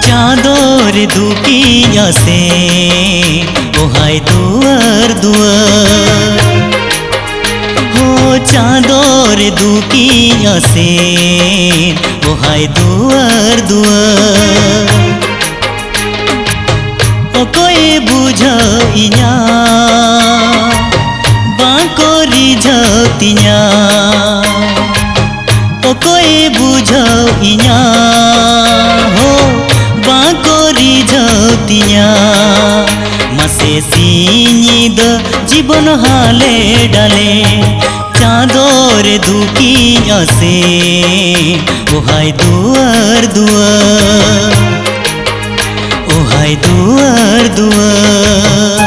चादर दुखी से ओहाय दुआर दुआर हो चादर दुखी से ओहाय दुआर दुआर ओकोए बुझा इया बाको रिझतिया ओकोए बुझा इया हो बाको रिझतिया मसे सिनिद जीवन हाले डाले चादर दुखी से ओहाय दुआर दुआर ओहाय दुआर दुआर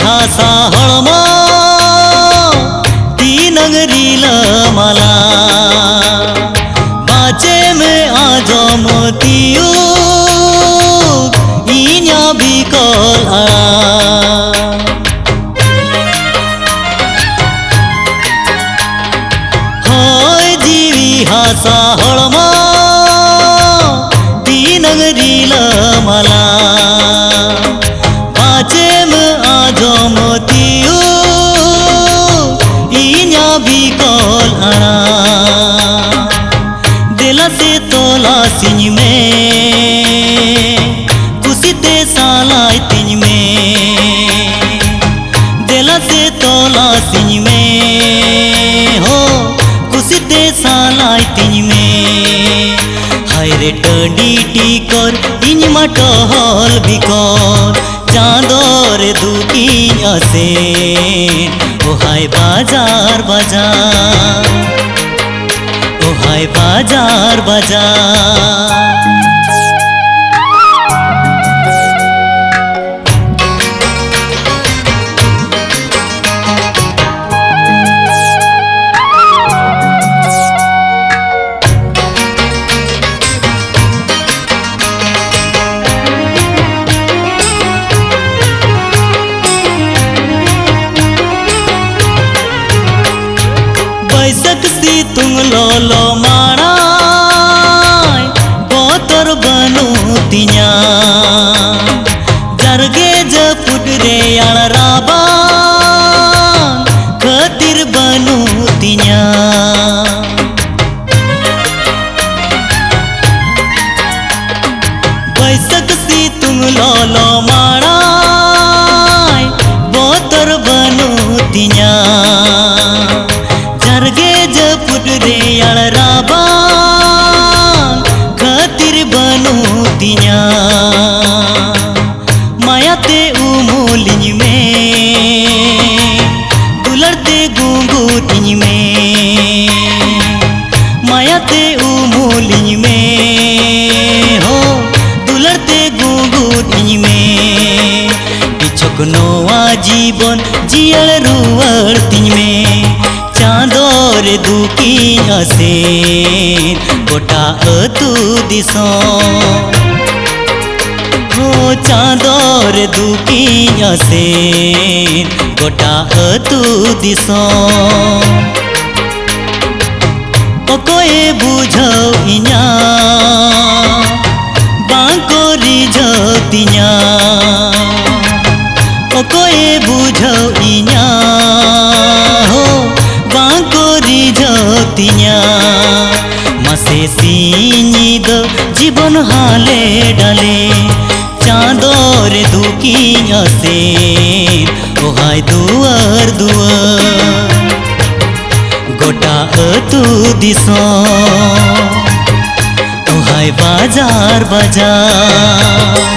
हासा हळमा ती नगरी लमाला बाचे में आजो मोतियो इन्या बिकल होय जीवी हासा हळमा ती नगरी लमाला मोतियो इन्या बिकल आना दिला से तोला सिंह में कुसीते सालाई तिंज में दिला से तोला सिंह में हो कुसीते सालाई तिंज में हाय रे टंडी टीकर इन्ज मटहल बिकल चादर दुखी से ओहाय बाजार बाजार ओहाय बाजार बाजार बैसक सी तुम लोलो मारा बोतर बनु तिया जरगे जपुट रे राबा खतिर बनु तिया बैसक सी तुम लोलो मारा बोतर बनु तिया जरगे जपुट रे राबा खतिर बनु तिया मायाते उमोलिंज में दुलरते गुंगुटिंज में मायाते उमोलिंज में हो दुलरते गुंगुटिंज में बिछक नोआ जीवन जियल रुआर तिंज में चादर दुखी से गोटा अतु दिसों हो चादर दुखी से गोटा अतु दिसों ओकोए बुझौ इया बाको रिझतिया ओकोए बुझौ इया हो बाको रिझतिया मसे सिनिद जीवन हाले डाले चादर दुखी से ओहाय दुआर दुआर गोटा अतु दिसों ओहाय बाजार बाजार।